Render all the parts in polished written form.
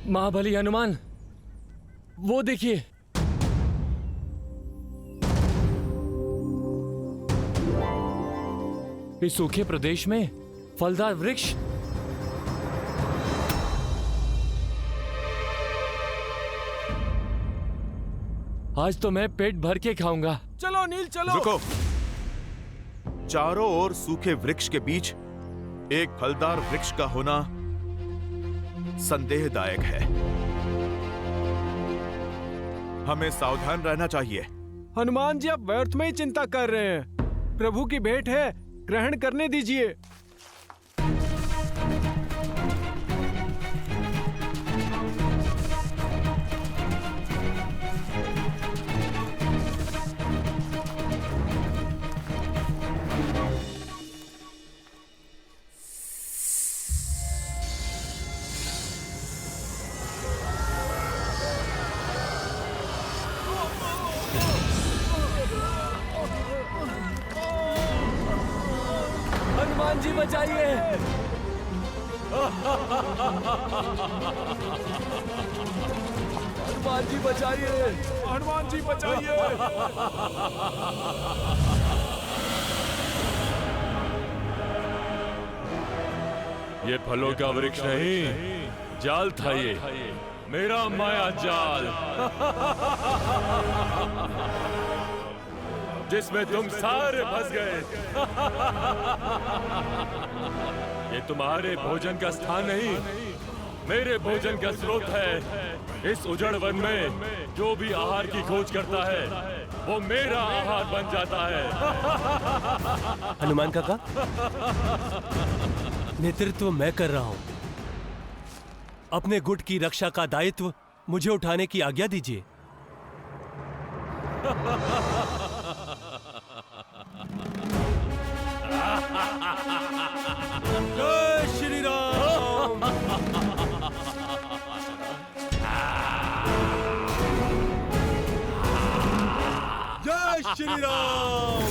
महाबली हनुमान, वो देखिए। इस सूखे प्रदेश में फलदार वृक्ष। आज तो मैं पेट भर के खाऊंगा। चलो नील चलो। रुको। चारों ओर सूखे वृक्ष के बीच एक फलदार वृक्ष का होना संदेहदायक है। हमें सावधान रहना चाहिए। हनुमान जी, आप व्यर्थ में ही चिंता कर रहे हैं। प्रभु की भेंट है, ग्रहण करने दीजिए। हनुमान जी बचाइए। हनुमान जी बचाइए। हनुमान जी बचाइए। ये फलों का वृक्ष नहीं, जाल था ये, मेरा माया जाल, जिसमें तुम सारे फंस गए। ये तुम्हारे भोजन का स्थान नहीं, मेरे भोजन का स्रोत है। इस उजड़ वन में जो भी आहार की खोज करता है, वो मेरा आहार बन जाता है। हनुमान काका, नेतृत्व मैं कर रहा हूं। अपने गुट की रक्षा का दायित्व मुझे उठाने की आज्ञा दीजिए। जय श्री राम। जय श्री राम।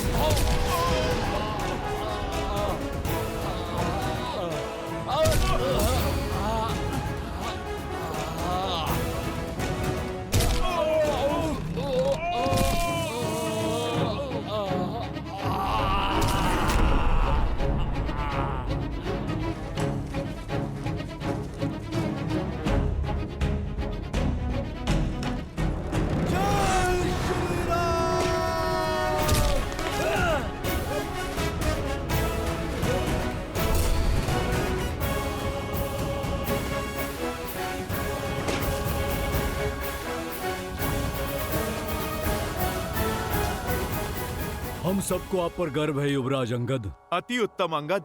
हम सबको आप पर गर्व है युवराज अंगद। अति उत्तम अंगद,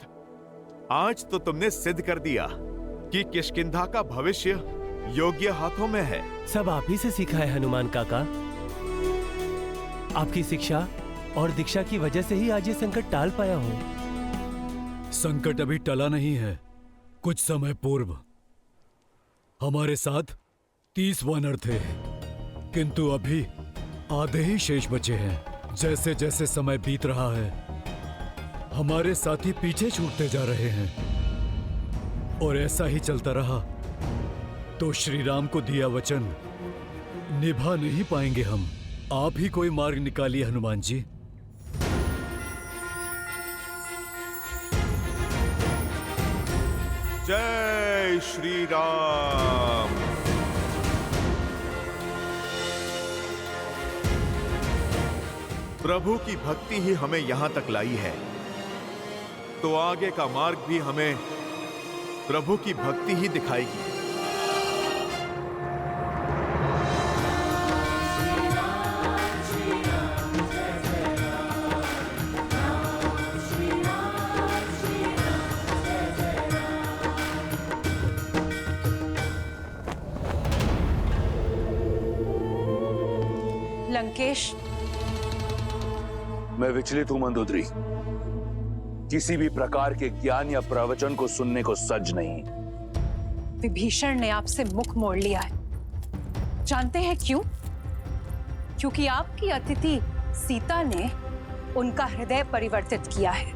आज तो तुमने सिद्ध कर दिया कि किष्किंधा का भविष्य योग्य हाथों में है। सब आप ही से सीखा है हनुमान काका। आपकी शिक्षा और दीक्षा की वजह से ही आज ये संकट टाल पाया हूँ। संकट अभी टला नहीं है। कुछ समय पूर्व हमारे साथ 30 वानर थे, किंतु अभी आधे ही शेष बचे हैं। जैसे जैसे समय बीत रहा है, हमारे साथी पीछे छूटते जा रहे हैं, और ऐसा ही चलता रहा तो श्री राम को दिया वचन निभा नहीं पाएंगे हम। आप ही कोई मार्ग निकालिए हनुमान जी। जय श्री राम। प्रभु की भक्ति ही हमें यहां तक लाई है, तो आगे का मार्ग भी हमें प्रभु की भक्ति ही दिखाएगी। लंकेश, मैं विचलित हूं मंदोदरी। किसी भी प्रकार के ज्ञान या प्रवचन को सुनने को सज नहीं। विभीषण ने आपसे मुख मोड़ लिया है। जानते हैं क्यों? क्योंकि आपकी अतिथि सीता ने उनका हृदय परिवर्तित किया है,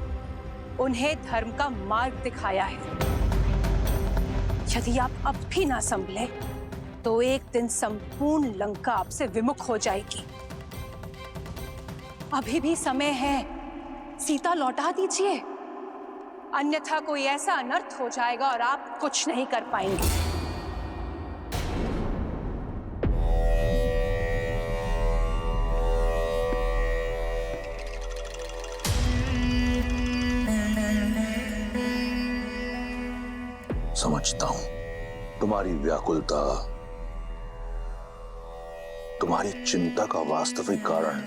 उन्हें धर्म का मार्ग दिखाया है। यदि आप अब भी ना संभले तो एक दिन संपूर्ण लंका आपसे विमुख हो जाएगी। अभी भी समय है, सीता लौटा दीजिए, अन्यथा कोई ऐसा अनर्थ हो जाएगा और आप कुछ नहीं कर पाएंगे। समझता हूं तुम्हारी व्याकुलता, तुम्हारी चिंता का वास्तविक कारण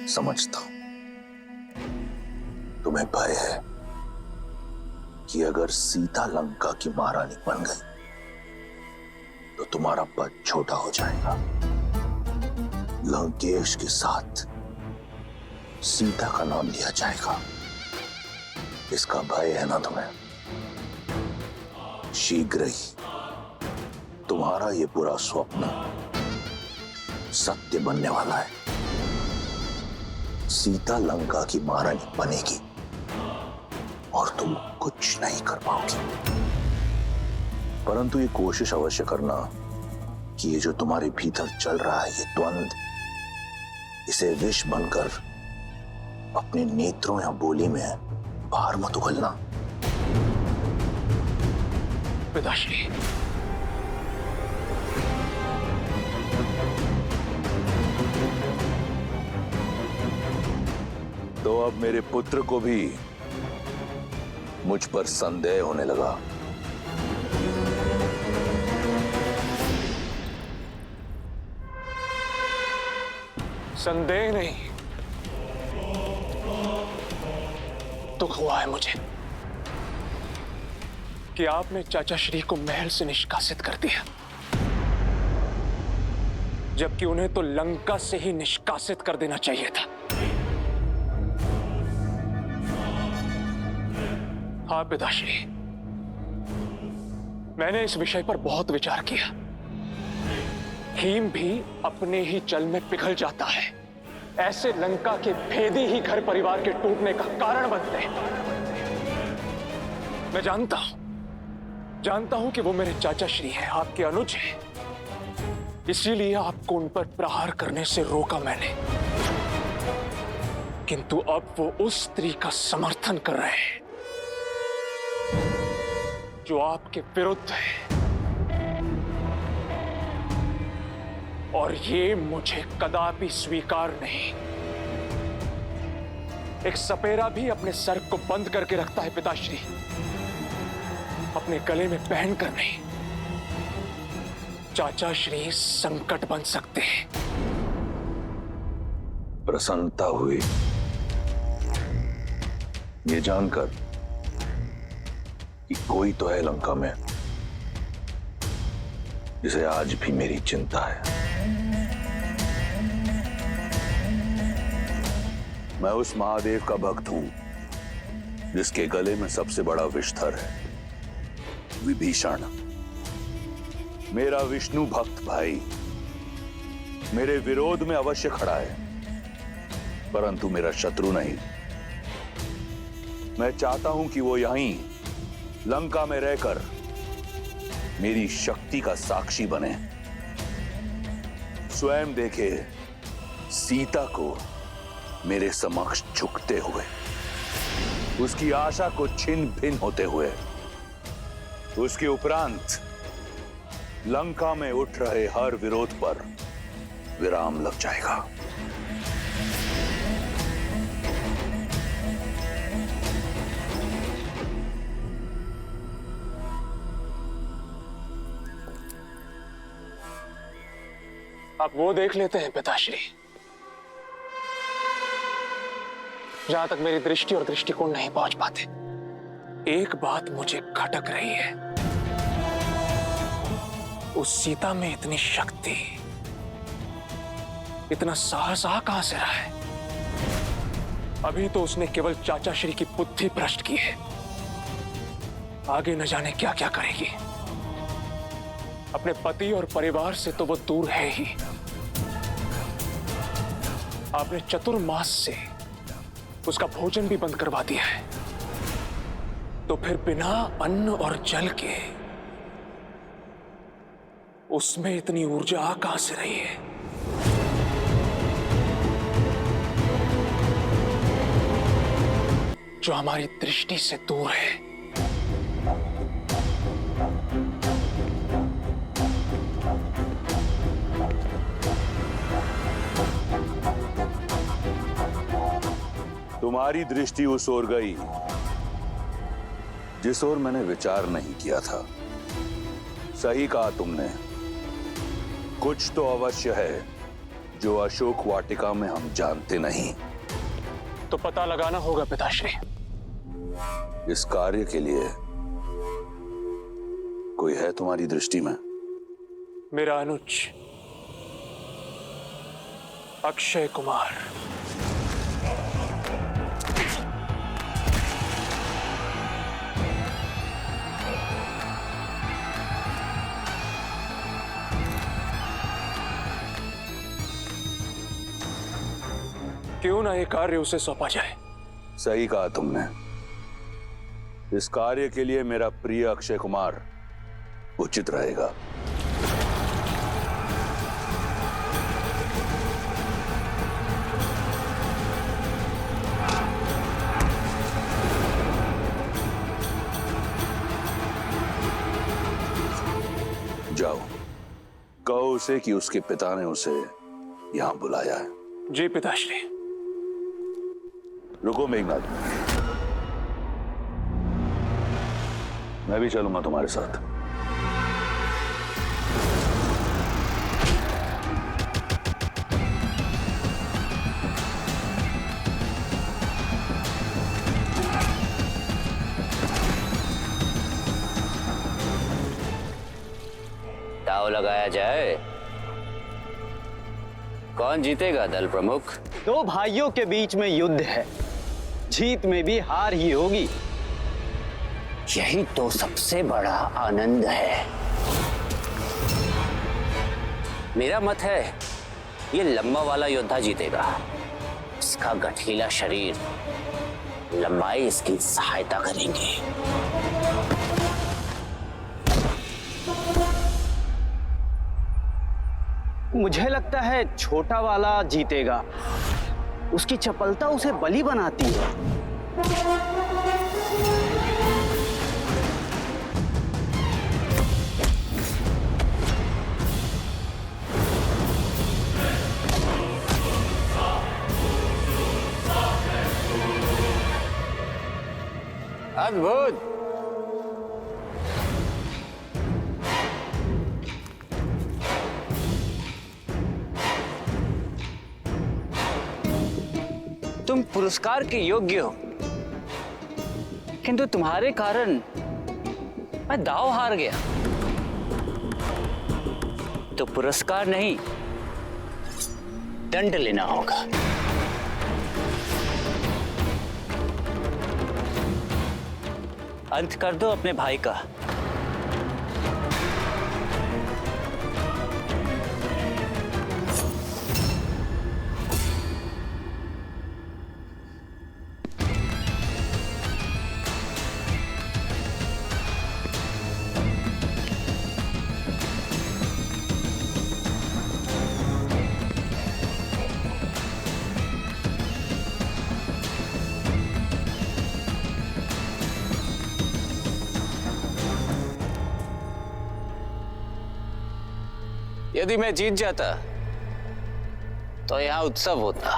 समझता हूं। तुम्हें भय है कि अगर सीता लंका की महारानी बन गई तो तुम्हारा पद छोटा हो जाएगा। लंकेश के साथ सीता का नाम लिया जाएगा, इसका भय है ना तुम्हें? शीघ्र ही तुम्हारा ये बुरा स्वप्न सत्य बनने वाला है। सीता लंका की महारानी बनेगी और तुम कुछ नहीं कर पाओगे। परंतु ये कोशिश अवश्य करना कि ये जो तुम्हारे भीतर चल रहा है, ये द्वंद, इसे विष बनकर अपने नेत्रों या बोली में बाहर मत उगलना। पिताश्री, तो अब मेरे पुत्र को भी मुझ पर संदेह होने लगा। संदेह नहीं, दुख हुआ है मुझे कि आपने चाचा श्री को महल से निष्कासित कर दिया, जबकि उन्हें तो लंका से ही निष्कासित कर देना चाहिए था। हाँ पिताश्री, मैंने इस विषय पर बहुत विचार किया। हिम भी अपने ही जल में पिघल जाता है। ऐसे लंका के भेदी ही घर परिवार के टूटने का कारण बनते हैं। मैं जानता हूं कि वो मेरे चाचा श्री हैं, आपके अनुज हैं। इसीलिए आपको उन पर प्रहार करने से रोका मैंने। किंतु अब वो उस स्त्री का समर्थन कर रहे हैं जो आपके विरुद्ध है, और ये मुझे कदापि स्वीकार नहीं। एक सपेरा भी अपने सर को बंद करके रखता है पिताश्री, अपने गले में पहनकर नहीं। चाचा श्री संकट बन सकते हैं। प्रसन्नता हुई ये जानकर कि कोई तो है लंका में जिसे आज भी मेरी चिंता है। मैं उस महादेव का भक्त हूं जिसके गले में सबसे बड़ा विषधर है, विभीषण। मेरा विष्णु भक्त भाई मेरे विरोध में अवश्य खड़ा है, परंतु मेरा शत्रु नहीं। मैं चाहता हूं कि वो यहीं लंका में रहकर मेरी शक्ति का साक्षी बने, स्वयं देखे सीता को मेरे समक्ष झुकते हुए, उसकी आशा को छिन्न भिन्न होते हुए। उसके उपरांत लंका में उठ रहे हर विरोध पर विराम लग जाएगा। अब वो देख लेते हैं पिताश्री, जहां तक मेरी दृष्टि और दृष्टिकोण नहीं पहुंच पाते। एक बात मुझे खटक रही है, उस सीता में इतनी शक्ति, इतना साहस कहां से रहा है? अभी तो उसने केवल चाचा श्री की बुद्धि भ्रष्ट की है, आगे न जाने क्या क्या करेगी। अपने पति और परिवार से तो वो दूर है ही, आपने चतुर्मास से उसका भोजन भी बंद करवा दिया है। तो फिर बिना अन्न और जल के उसमें इतनी ऊर्जा आ कहां से रही है? जो हमारी दृष्टि से दूर है। तुम्हारी दृष्टि उस ओर गई जिस ओर मैंने विचार नहीं किया था। सही कहा तुमने, कुछ तो अवश्य है जो अशोक वाटिका में हम जानते नहीं। तो पता लगाना होगा पिताश्री। इस कार्य के लिए कोई है तुम्हारी दृष्टि में? मेरा अनुज अक्षय कुमार। क्यों ना ये कार्य उसे सौंपा जाए? सही कहा तुमने। इस कार्य के लिए मेरा प्रिय अक्षय कुमार उचित रहेगा। जाओ, कहो उसे कि उसके पिता ने उसे यहां बुलाया है। जी पिताश्री। रुको मेघनाथ, मैं भी चलूंगा तुम्हारे साथ। दांव लगाया जाए, कौन जीतेगा दल प्रमुख? दो भाइयों के बीच में युद्ध है, जीत में भी हार ही होगी। यही तो सबसे बड़ा आनंद है। मेरा मत है ये लंबा वाला योद्धा जीतेगा। इसका गठीला शरीर, लंबाई इसकी सहायता करेंगे। मुझे लगता है छोटा वाला जीतेगा। उसकी चपलता उसे बली बनाती है। अद्भुत। तुम पुरस्कार के योग्य हो, किंतु तुम्हारे कारण मैं दांव हार गया। तो पुरस्कार नहीं, दंड लेना होगा। अंत कर दो अपने भाई का। यदि मैं जीत जाता तो यहां उत्सव होता,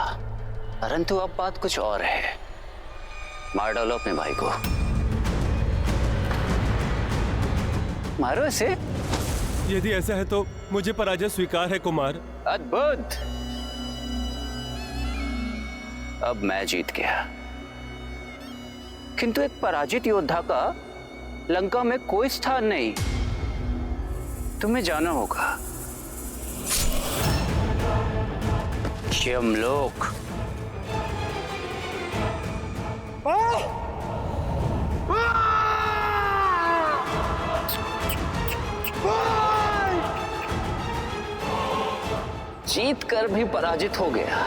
परंतु अब बात कुछ और है। मार डालो अपने भाई को। मारो इसे। यदि ऐसा है तो मुझे पराजय स्वीकार है कुमार। अद्भुत। अब मैं जीत गया, किंतु एक पराजित योद्धा का लंका में कोई स्थान नहीं। तुम्हें जाना होगा। यमलोक। जीत कर भी पराजित हो गया।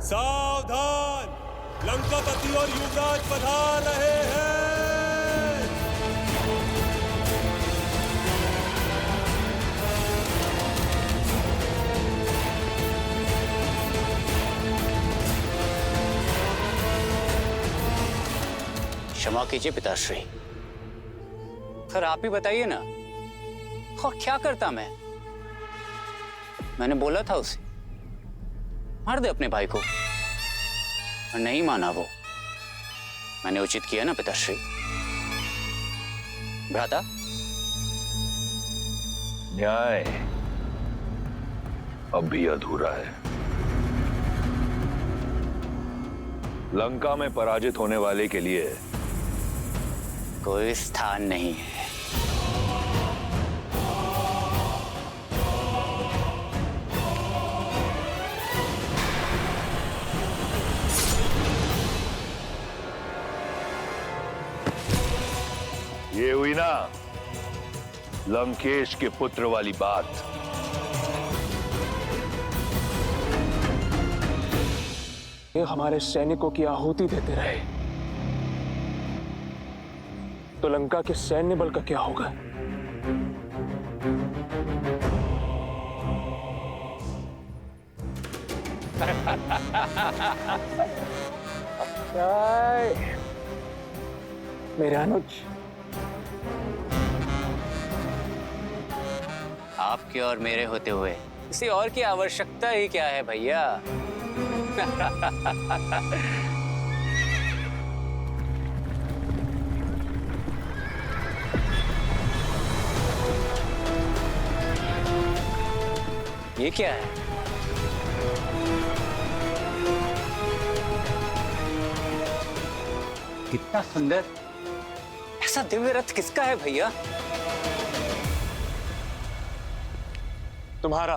सावधान, लंकापति और युवराज पधार रहे हैं। क्षमा कीजिए पिताश्री, फिर आप ही बताइए ना, और क्या करता मैंने बोला था उसे मार दे अपने भाई को, और नहीं माना वो। मैंने उचित किया ना पिताश्री? भ्राता, न्याय अब भी अधूरा है। लंका में पराजित होने वाले के लिए कोई स्थान नहीं है। ये हुई ना लंकेश के पुत्र वाली बात। ये हमारे सैनिकों की आहुति देते रहे तो लंका के सैन्य बल का क्या होगा? मेरे अनुज, आपके और मेरे होते हुए किसी और की आवश्यकता ही क्या है भैया? ये क्या है? कितना सुंदर! ऐसा दिव्य रथ किसका है भैया? तुम्हारा,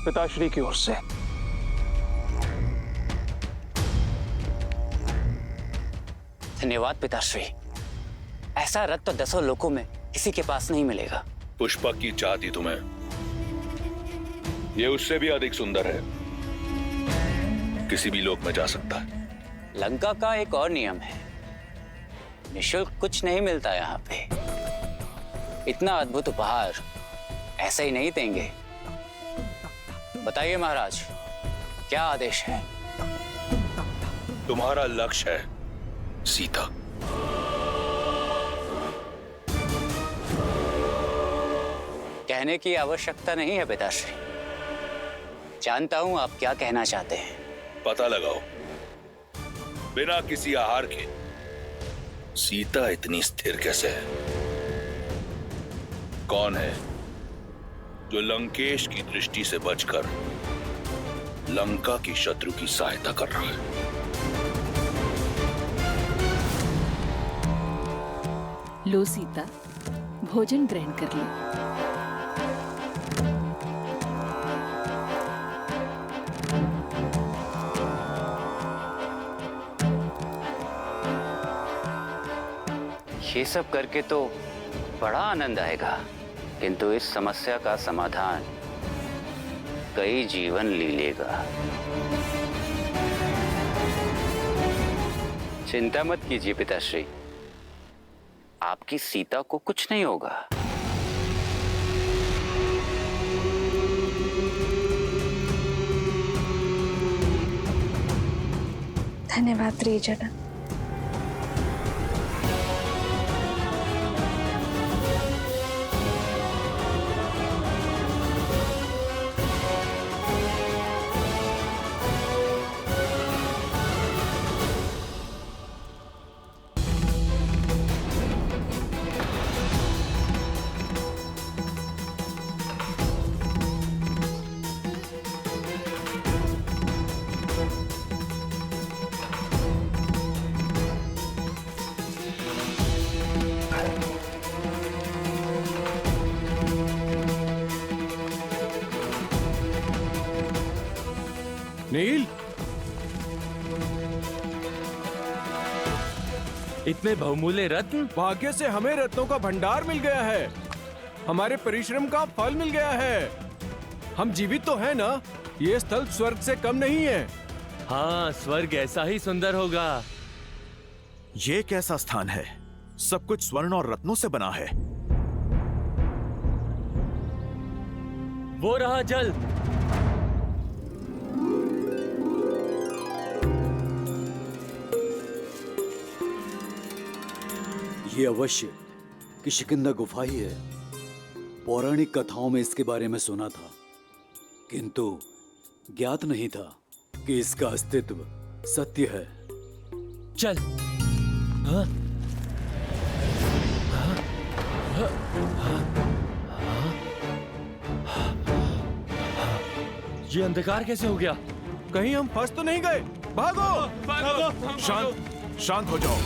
पिताश्री की ओर से। धन्यवाद पिताश्री। ऐसा रथ तो 10 लोकों में किसी के पास नहीं मिलेगा। पुष्पक की चाह थी तुम्हें, ये उससे भी अधिक सुंदर है, किसी भी लोक में जा सकता है। लंका का एक और नियम है, निःशुल्क कुछ नहीं मिलता यहाँ पे। इतना अद्भुत उपहार ऐसे ही नहीं देंगे। बताइए महाराज, क्या आदेश है? तुम्हारा लक्ष्य है सीता। कहने की आवश्यकता नहीं है पिताश्री, जानता हूं आप क्या कहना चाहते हैं। पता लगाओ, बिना किसी आहार के सीता इतनी स्थिर कैसे है? कौन है जो लंकेश की दृष्टि से बचकर लंका की शत्रु की सहायता कर रहा है? लो सीता, भोजन ग्रहण कर लो। ये सब करके तो बड़ा आनंद आएगा, किंतु इस समस्या का समाधान कई जीवन ले लेगा। चिंता मत कीजिए पिताश्री, आपकी सीता को कुछ नहीं होगा। धन्यवाद त्रिजना। नील, इतने बहुमूल्य रत्न? भाग्य से हमें रत्नों का भंडार मिल गया है, हमारे परिश्रम का फल मिल गया है। हम जीवित तो हैं ना? ये स्थल स्वर्ग से कम नहीं है। हाँ, स्वर्ग ऐसा ही सुंदर होगा। ये कैसा स्थान है? सब कुछ स्वर्ण और रत्नों से बना है। वो रहा जल। ये अवश्य किष्किंधा गुफा ही है। पौराणिक कथाओं में इसके बारे में सुना था, किंतु ज्ञात नहीं था कि इसका अस्तित्व सत्य है। चल। हाँ? ये अंधकार कैसे हो गया? कहीं हम फंस तो नहीं गए? भागो! शांत हो जाओ।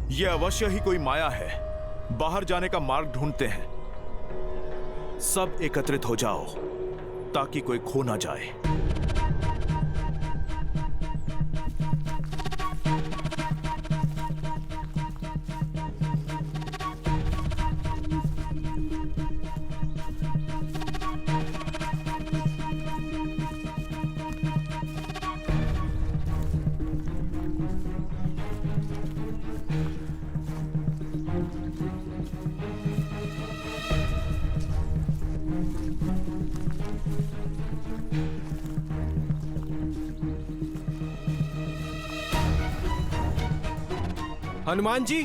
यह अवश्य ही कोई माया है। बाहर जाने का मार्ग ढूंढते हैं। सब एकत्रित हो जाओ ताकि कोई खो ना जाए। हनुमान जी,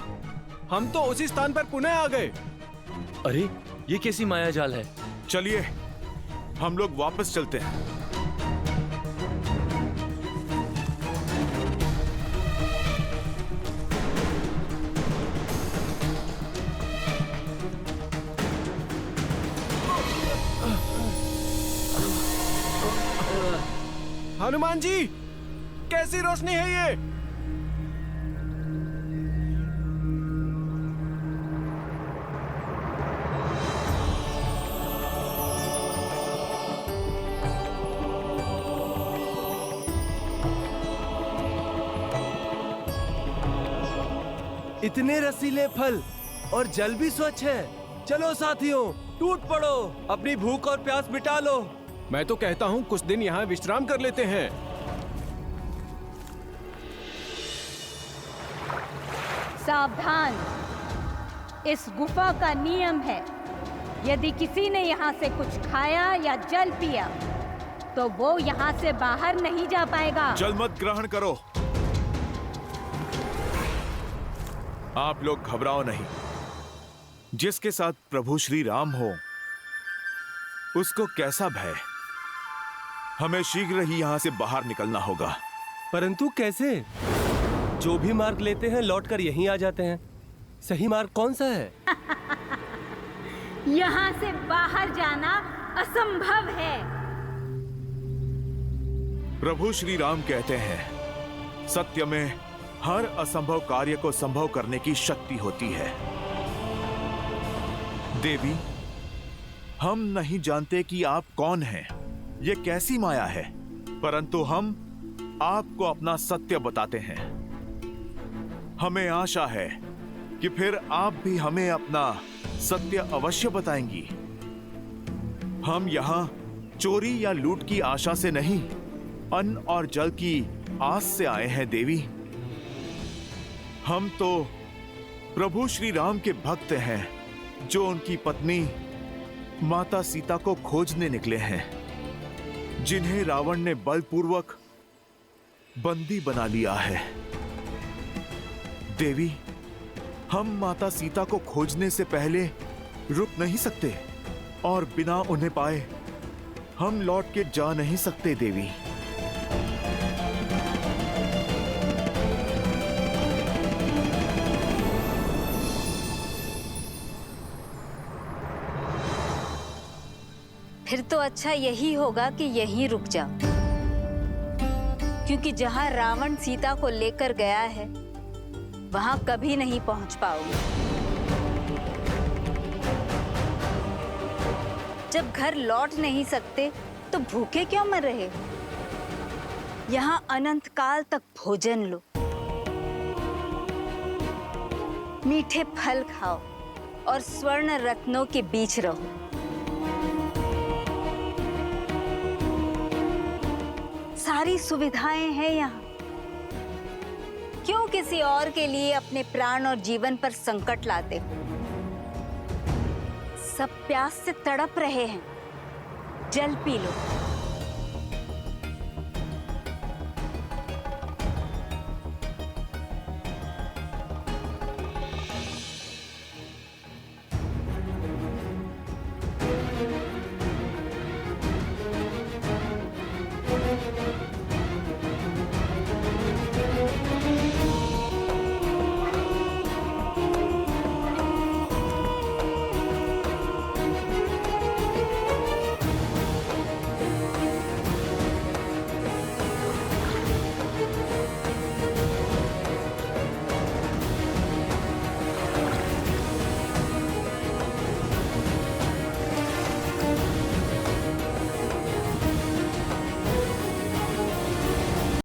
हम तो उसी स्थान पर पुनः आ गए। अरे ये कैसी माया जाल है? चलिए हम लोग वापस चलते हैं। हनुमान जी, कैसी रोशनी है ये? इतने रसीले फल और जल भी स्वच्छ है। चलो साथियों, टूट पड़ो, अपनी भूख और प्यास मिटा लो। मैं तो कहता हूँ कुछ दिन यहाँ विश्राम कर लेते हैं। सावधान, इस गुफा का नियम है, यदि किसी ने यहाँ से कुछ खाया या जल पिया तो वो यहाँ से बाहर नहीं जा पाएगा। जल मत ग्रहण करो। आप लोग घबराओ नहीं। जिसके साथ प्रभु श्री राम हो उसको कैसा भय। हमें शीघ्र ही यहाँ से बाहर निकलना होगा। परंतु कैसे? जो भी मार्ग लेते हैं लौटकर यहीं आ जाते हैं। सही मार्ग कौन सा है? यहाँ से बाहर जाना असंभव है। प्रभु श्री राम कहते हैं, सत्य में हर असंभव कार्य को संभव करने की शक्ति होती है। देवी, हम नहीं जानते कि आप कौन हैं, ये कैसी माया है, परंतु हम आपको अपना सत्य बताते हैं। हमें आशा है कि फिर आप भी हमें अपना सत्य अवश्य बताएंगी। हम यहाँ चोरी या लूट की आशा से नहीं, अन्न और जल की आस से आए हैं देवी। हम तो प्रभु श्री राम के भक्त हैं, जो उनकी पत्नी माता सीता को खोजने निकले हैं, जिन्हें रावण ने बलपूर्वक बंदी बना लिया है। देवी, हम माता सीता को खोजने से पहले रुक नहीं सकते और बिना उन्हें पाए हम लौट के जा नहीं सकते देवी। फिर तो अच्छा यही होगा कि यहीं रुक जाओ, क्योंकि जहां रावण सीता को लेकर गया है वहां कभी नहीं पहुंच पाओगे। जब घर लौट नहीं सकते तो भूखे क्यों मर रहे? यहां अनंत काल तक भोजन लो, मीठे फल खाओ और स्वर्ण रत्नों के बीच रहो। सारी सुविधाएं हैं यहाँ। क्यों किसी और के लिए अपने प्राण और जीवन पर संकट लाते हो? सब प्यास से तड़प रहे हैं, जल पी लो।